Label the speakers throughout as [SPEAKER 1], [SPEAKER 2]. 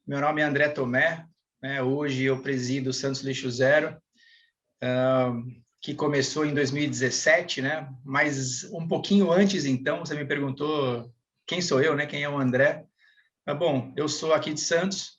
[SPEAKER 1] Meu nome é André Tomé, né? Hoje eu presido o Santos Lixo Zero, que começou em 2017, né? Mas um pouquinho antes, então, você me perguntou quem sou eu, né? Quem é o André? Bom, eu sou aqui de Santos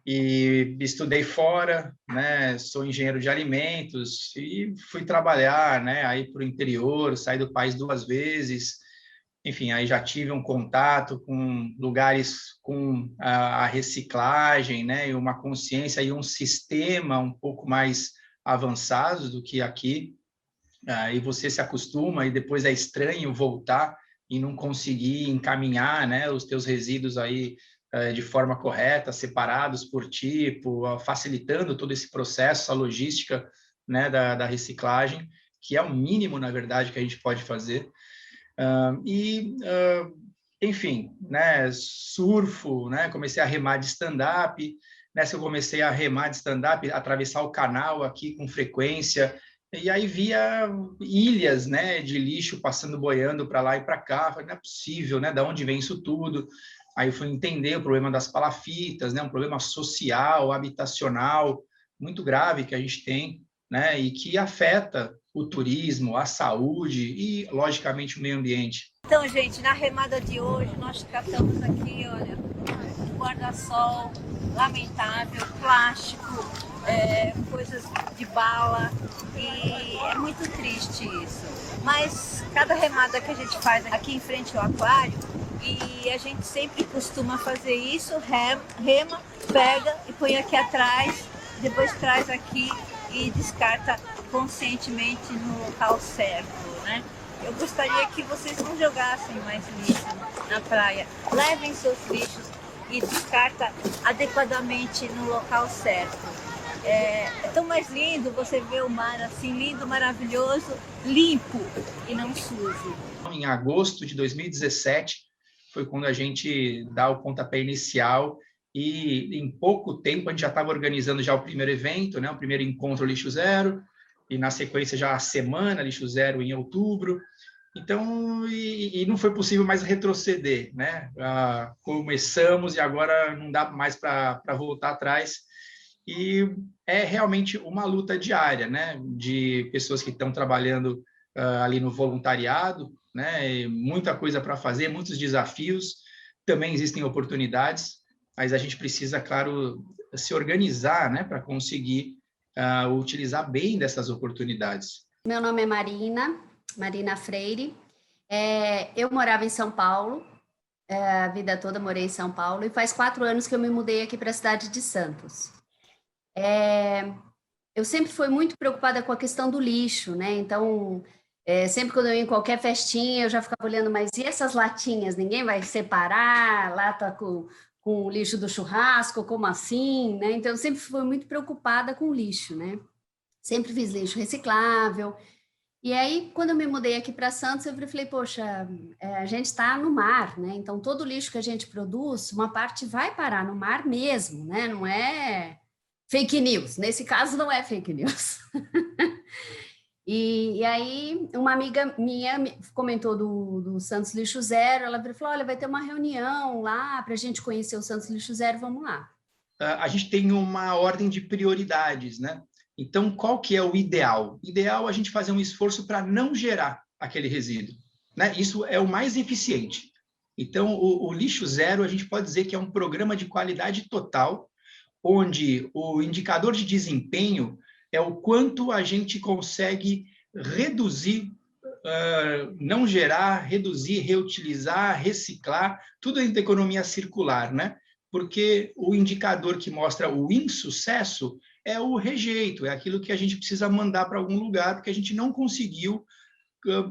[SPEAKER 1] e estudei fora, né? Sou engenheiro de alimentos e fui trabalhar, né? Aí para o interior, saí do país 2 vezes. Enfim, aí já tive um contato com lugares com a reciclagem, né, e uma consciência e um sistema um pouco mais avançados do que aqui. E você se acostuma e depois é estranho voltar e não conseguir encaminhar, né, os teus resíduos aí de forma correta, separados por tipo, facilitando todo esse processo, a logística, né, da reciclagem, que é o mínimo, na verdade, que a gente pode fazer. Enfim, né, surfo, né, comecei a remar de stand-up. Nessa eu comecei a remar de stand-up, atravessar o canal aqui com frequência, e aí via ilhas, né, de lixo passando, boiando para lá e para cá. Falei, não é possível, né, da onde vem isso tudo? Aí eu fui entender o problema das palafitas, né, um problema social, habitacional, muito grave que a gente tem, né, e que afeta o turismo, a saúde e, logicamente, o meio ambiente.
[SPEAKER 2] Então, gente, na remada de hoje, nós catamos aqui, olha, um guarda-sol lamentável, plástico, coisas de bala, e é muito triste isso. Mas cada remada que a gente faz aqui em frente ao aquário, e a gente sempre costuma fazer isso, rema, pega e põe aqui atrás, depois traz aqui e descarta conscientemente no local certo, né? Eu gostaria que vocês não jogassem mais lixo na praia. Levem seus lixos e descarta adequadamente no local certo. É tão mais lindo você ver o mar assim, lindo, maravilhoso, limpo e não sujo.
[SPEAKER 1] Em agosto de 2017 foi quando a gente dá o pontapé inicial e em pouco tempo a gente já estava organizando já o primeiro evento, né, o primeiro encontro Lixo Zero, e na sequência já a semana Lixo Zero em outubro. Então, e não foi possível mais retroceder, né? Começamos e agora não dá mais para voltar atrás. E é realmente uma luta diária, né? De pessoas que estão trabalhando ali no voluntariado, né? E muita coisa para fazer, muitos desafios. Também existem oportunidades, mas a gente precisa, claro, se organizar, né? Para conseguir utilizar bem dessas oportunidades.
[SPEAKER 3] Meu nome é Marina Freire. Eu morava em São Paulo, a vida toda morei em São Paulo, e faz 4 anos que eu me mudei aqui para a cidade de Santos. Eu sempre fui muito preocupada com a questão do lixo, né? Então, sempre quando eu ia em qualquer festinha, eu já ficava olhando, mas e essas latinhas? Ninguém vai separar lata com o lixo do churrasco, como assim, né? Então, eu sempre fui muito preocupada com o lixo, né? Sempre fiz lixo reciclável. E aí, quando eu me mudei aqui para Santos, eu falei, poxa, a gente está no mar, né? Então, todo o lixo que a gente produz, uma parte vai parar no mar mesmo, né? Não é fake news. Nesse caso, não é fake news. E aí, uma amiga minha comentou do Santos Lixo Zero, ela falou, olha, vai ter uma reunião lá para a gente conhecer o Santos Lixo Zero, vamos lá.
[SPEAKER 1] A gente tem uma ordem de prioridades, né? Então, qual que é o ideal? Ideal é a gente fazer um esforço para não gerar aquele resíduo, né? Isso é o mais eficiente. Então, o Lixo Zero, a gente pode dizer que é um programa de qualidade total, onde o indicador de desempenho é o quanto a gente consegue reduzir, não gerar, reduzir, reutilizar, reciclar, tudo dentro da economia circular, né? Porque o indicador que mostra o insucesso é o rejeito, é aquilo que a gente precisa mandar para algum lugar, porque a gente não conseguiu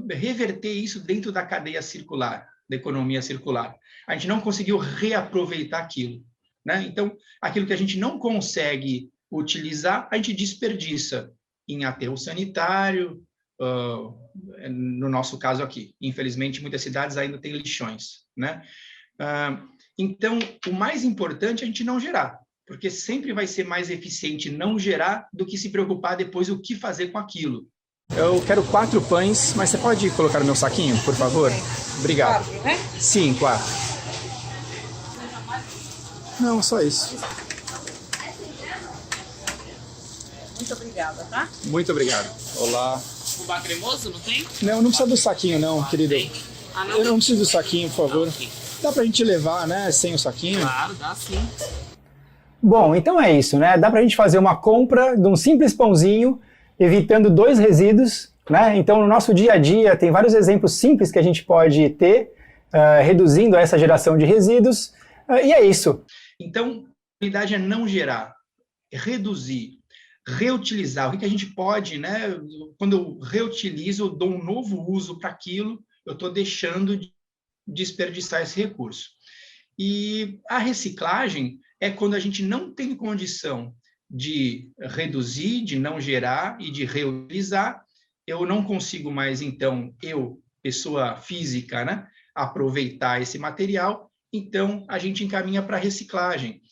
[SPEAKER 1] reverter isso dentro da cadeia circular, da economia circular. A gente não conseguiu reaproveitar aquilo, né? Então, aquilo que a gente não consegue utilizar, a gente desperdiça em aterro sanitário, no nosso caso aqui. Infelizmente, muitas cidades ainda têm lixões, né? Então, o mais importante é a gente não gerar, porque sempre vai ser mais eficiente não gerar do que se preocupar depois o que fazer com aquilo. Eu quero 4 pães, mas você pode colocar no meu saquinho, por favor? Obrigado. 4, né? Sim, 4.
[SPEAKER 4] Não, só isso.
[SPEAKER 2] Muito obrigada, tá?
[SPEAKER 4] Muito obrigado. Olá.
[SPEAKER 5] Fubá cremoso, não tem?
[SPEAKER 4] Não precisa do saquinho não, querido.
[SPEAKER 5] Ah,
[SPEAKER 4] Eu não preciso do saquinho, por favor.
[SPEAKER 5] Ok.
[SPEAKER 4] Dá pra gente levar, né, sem o saquinho?
[SPEAKER 5] Claro, dá sim.
[SPEAKER 4] Bom, então é isso, né? Dá pra gente fazer uma compra de um simples pãozinho, evitando 2 resíduos, né? Então, no nosso dia a dia, tem vários exemplos simples que a gente pode ter, reduzindo essa geração de resíduos, e é isso.
[SPEAKER 1] Então, a idade é não gerar, reduzir, reutilizar. O que a gente pode, né? Quando eu reutilizo, eu dou um novo uso para aquilo, eu estou deixando de desperdiçar esse recurso. E a reciclagem é quando a gente não tem condição de reduzir, de não gerar e de reutilizar. Eu não consigo mais, então, pessoa física, né, aproveitar esse material, então a gente encaminha para a reciclagem.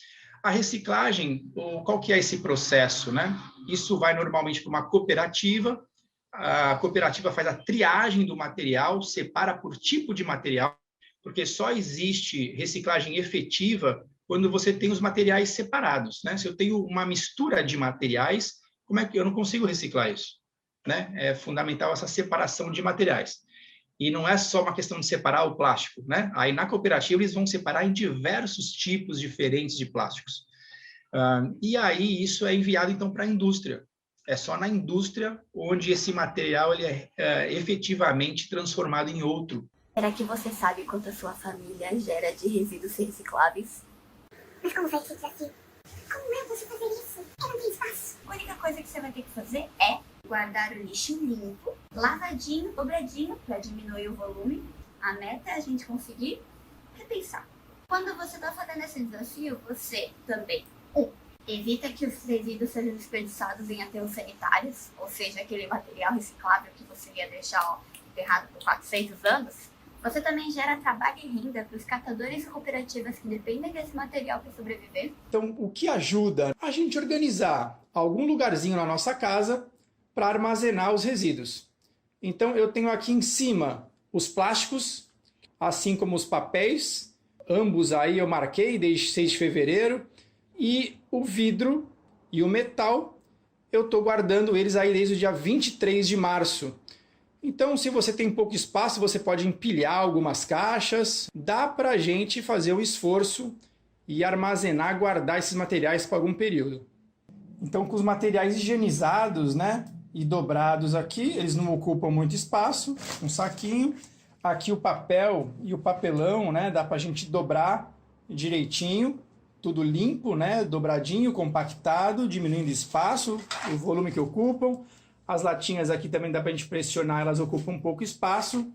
[SPEAKER 1] A reciclagem, qual que é esse processo, né? Isso vai normalmente para uma cooperativa, a cooperativa faz a triagem do material, separa por tipo de material, porque só existe reciclagem efetiva quando você tem os materiais separados, né? Se eu tenho uma mistura de materiais, como é que eu não consigo reciclar isso, né? É fundamental essa separação de materiais. E não é só uma questão de separar o plástico, né? Aí na cooperativa eles vão separar em diversos tipos diferentes de plásticos. E aí isso é enviado então para a indústria. É só na indústria onde esse material ele é efetivamente transformado em outro.
[SPEAKER 6] Será que você sabe quanto a sua família gera de resíduos recicláveis?
[SPEAKER 7] Mas como vai ser assim? Como eu posso fazer isso? Eu não tenho espaço.
[SPEAKER 6] A única coisa que você vai ter que fazer é guardar o lixo limpo, lavadinho, dobradinho, para diminuir o volume. A meta é a gente conseguir repensar. Quando você está fazendo esse desafio, você também, evita que os resíduos sejam desperdiçados em aterros sanitários, ou seja, aquele material reciclável que você ia deixar enterrado por 400 anos. Você também gera trabalho e renda para os catadores e cooperativas que dependem desse material para sobreviver.
[SPEAKER 4] Então, o que ajuda a gente organizar algum lugarzinho na nossa casa para armazenar os resíduos. Então, eu tenho aqui em cima os plásticos, assim como os papéis, ambos aí eu marquei desde 6 de fevereiro, e o vidro e o metal, eu estou guardando eles aí desde o dia 23 de março. Então, se você tem pouco espaço, você pode empilhar algumas caixas. Dá para a gente fazer o esforço e armazenar, guardar esses materiais por algum período. Então, com os materiais higienizados, né, e dobrados aqui, eles não ocupam muito espaço. Um saquinho. Aqui o papel e o papelão, né, dá para a gente dobrar direitinho. Tudo limpo, né, dobradinho, compactado, diminuindo espaço, o volume que ocupam. As latinhas aqui também dá para a gente pressionar, elas ocupam um pouco espaço.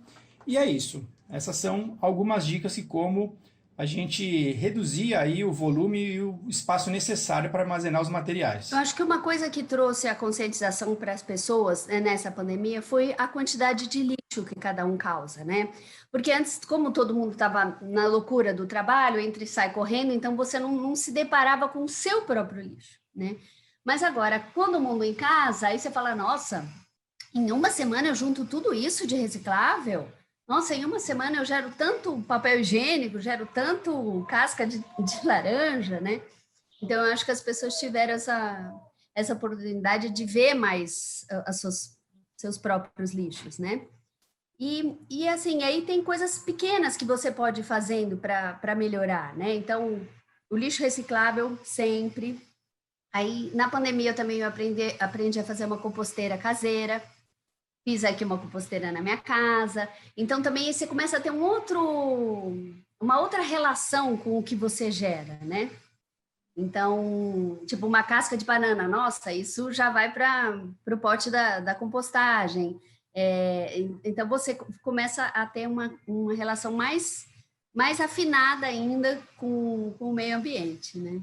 [SPEAKER 4] E é isso. Essas são algumas dicas de como a gente reduzir aí o volume e o espaço necessário para armazenar os materiais.
[SPEAKER 3] Eu acho que uma coisa que trouxe a conscientização para as pessoas, né, nessa pandemia foi a quantidade de lixo que cada um causa, né? Porque antes, como todo mundo estava na loucura do trabalho, entre e sai correndo, então você não se deparava com o seu próprio lixo, né? Mas agora, quando o mundo em casa, aí você fala, nossa, em uma semana eu junto tudo isso de reciclável? Nossa, em uma semana eu gero tanto papel higiênico, gero tanto casca de laranja, né? Então, eu acho que as pessoas tiveram essa oportunidade de ver mais seus próprios lixos, né? E assim, aí tem coisas pequenas que você pode ir fazendo para melhorar, né? Então, o lixo reciclável sempre. Aí, na pandemia, eu também aprendi a fazer uma composteira caseira. Fiz aqui uma composteira na minha casa. Então, também você começa a ter uma outra relação com o que você gera, né? Então, tipo, uma casca de banana, nossa, isso já vai para o pote da compostagem. Então, você começa a ter uma relação mais afinada ainda com o meio ambiente, né?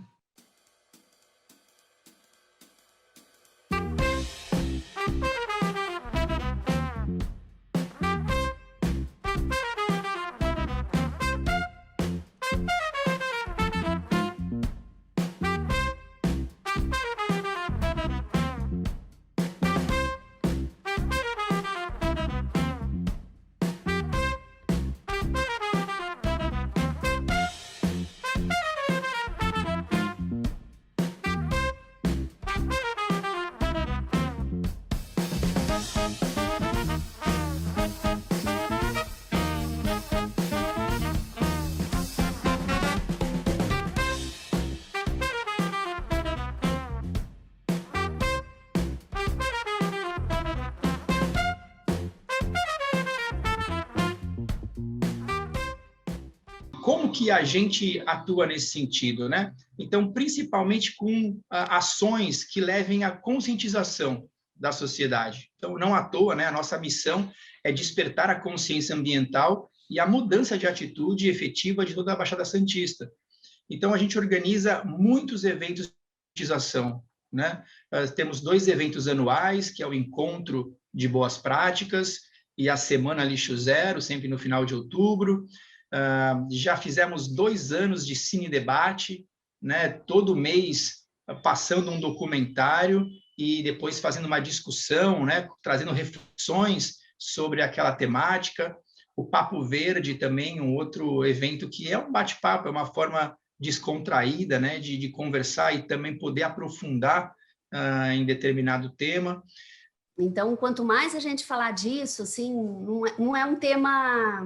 [SPEAKER 1] como que a gente atua nesse sentido, né? Então, principalmente com ações que levem à conscientização da sociedade. Então, não à toa, né? A nossa missão é despertar a consciência ambiental e a mudança de atitude efetiva de toda a Baixada Santista. Então, a gente organiza muitos eventos de conscientização, né? Temos 2 eventos anuais, que é o Encontro de Boas Práticas e a Semana Lixo Zero, sempre no final de outubro. Já fizemos 2 anos de Cine Debate, né? Todo mês passando um documentário e depois fazendo uma discussão, né? Trazendo reflexões sobre aquela temática. O Papo Verde também, um outro evento que é um bate-papo, é uma forma descontraída, né? de conversar e também poder aprofundar em determinado tema.
[SPEAKER 3] Então, quanto mais a gente falar disso, assim, não é um tema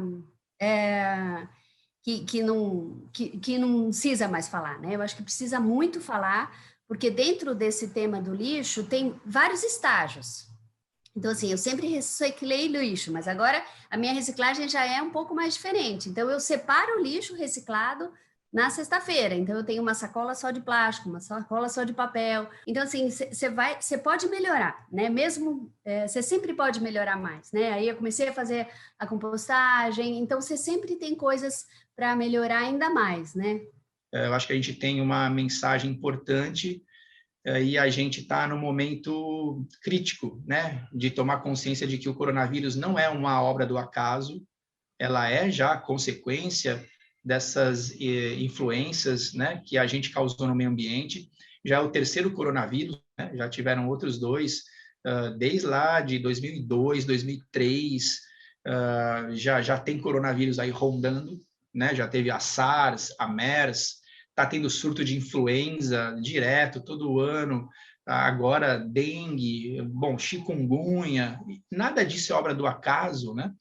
[SPEAKER 3] que não precisa mais falar, né? Eu acho que precisa muito falar, porque dentro desse tema do lixo tem vários estágios. Então, assim, eu sempre reciclei lixo, mas agora a minha reciclagem já é um pouco mais diferente. Então, eu separo o lixo reciclado na sexta-feira. Então, eu tenho uma sacola só de plástico, uma sacola só de papel. Então, assim, você pode melhorar, né? Mesmo, você sempre pode melhorar mais, né? Aí eu comecei a fazer a compostagem. Então, você sempre tem coisas para melhorar ainda mais, né?
[SPEAKER 1] Eu acho que a gente tem uma mensagem importante e a gente está no momento crítico, né? De tomar consciência de que o coronavírus não é uma obra do acaso, ela é já consequência dessas influências, né, que a gente causou no meio ambiente. Já é o 3º coronavírus, né? Já tiveram outros 2, desde lá de 2002, 2003, já tem coronavírus aí rondando, né? Já teve a SARS, a MERS, está tendo surto de influenza direto, todo ano, agora dengue, bom, chikungunya, nada disso é obra do acaso, né?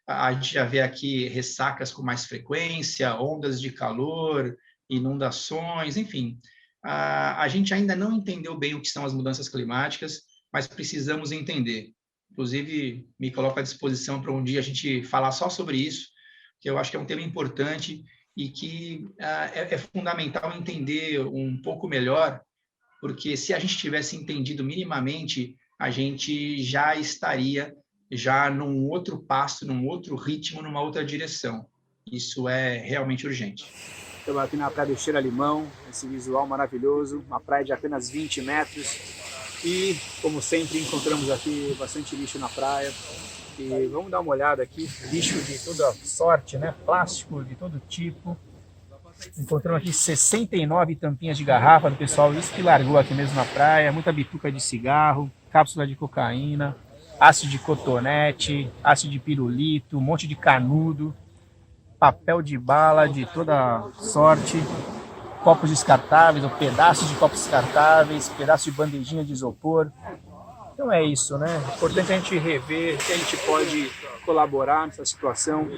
[SPEAKER 1] A gente já vê aqui ressacas com mais frequência, ondas de calor, inundações, enfim. A gente ainda não entendeu bem o que são as mudanças climáticas, mas precisamos entender. Inclusive, me coloco à disposição para um dia a gente falar só sobre isso, que eu acho que é um tema importante e que é fundamental entender um pouco melhor, porque se a gente tivesse entendido minimamente, a gente já estaria num outro passo, num outro ritmo, numa outra direção. Isso é realmente urgente.
[SPEAKER 8] Estamos aqui na Praia do Cheira-Limão, esse visual maravilhoso, uma praia de apenas 20 metros. E, como sempre, encontramos aqui bastante lixo na praia. E vamos dar uma olhada aqui, lixo de toda sorte, né? Plástico de todo tipo. Encontramos aqui 69 tampinhas de garrafa do pessoal, isso que largou aqui mesmo na praia, muita bituca de cigarro, cápsula de cocaína, ácido de cotonete, ácido de pirulito, um monte de canudo, papel de bala de toda sorte, copos descartáveis, ou pedaços de copos descartáveis, pedaços de bandejinha de isopor. Então é isso, né? É importante a gente rever que a gente pode colaborar nessa situação.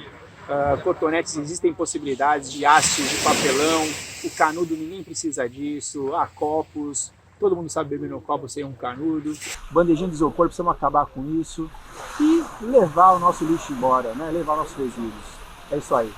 [SPEAKER 8] Cotonetes, existem possibilidades de haste de papelão, o canudo ninguém precisa disso, há copos, todo mundo sabe beber no copo sem um canudo, bandejinha de isopor, precisamos acabar com isso e levar o nosso lixo embora, né? Levar nossos resíduos. É isso aí.